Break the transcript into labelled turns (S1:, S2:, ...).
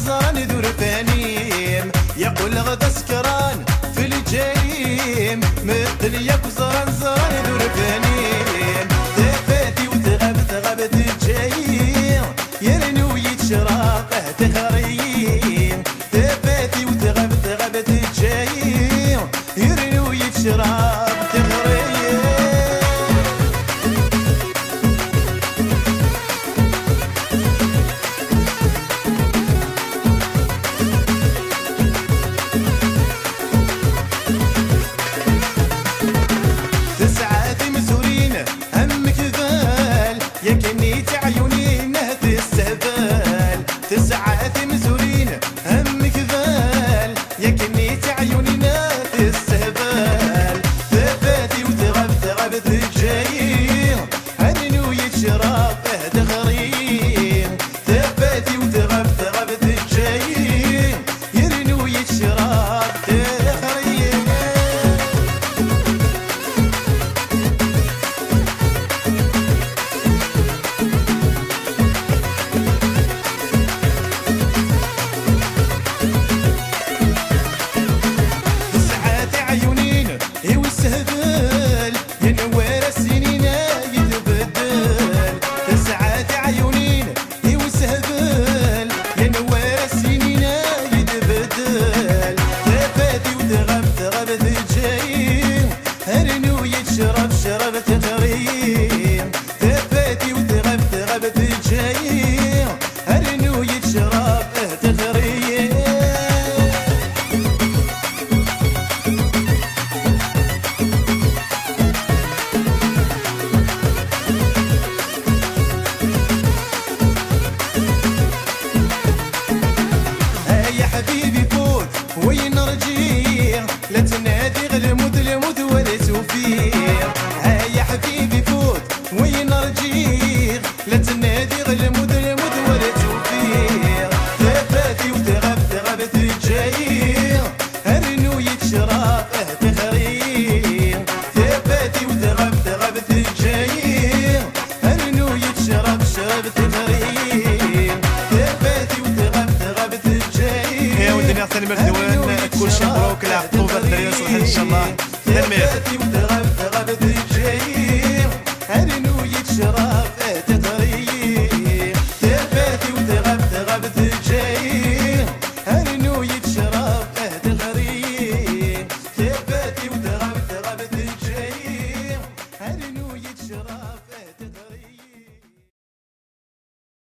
S1: زران ذو رفانيم يقول غدا سكران في الجحيم مثل ياك زران ذو رفانيم تفاتي وتغاب تجايم يرنو يتشراقه تخريم تفاتي وتغاب تجايم يرنو يتشراق تخريم يكني تعيوني نهد السهبال تسعات مزورين همك ذال يكني تعيوني نهد السهبال ثباتي وتغب تجايين هنو يتشرب دغرين ثباتي وتغب تجايين يرنو يتشرب دغرين والسهبال ينور السنين يتبدل تسعات عيونين والسهبال ينور السنين يتبدل ثباتي وتغب تجايم هرنو يتشرب تغريم ثباتي وتغب تجايم هرنو يتشرب تغريم حبيبي فوت وين رجيع لا تنادي غلمود ولا توفيق يا حبيبي فوت وين رجيع لا تنادي غلمود ولا توفيق ثباتي وتغب تجايم هرنو يتشراق تخريم ثباتي وتغب تجايم هرنو يتشرب تخريم ثباتي وتغب تجايم
S2: يا ولدي نعطي المردوان كل شيء مبروك العقوبة الدراري صالحين ان شاء الله.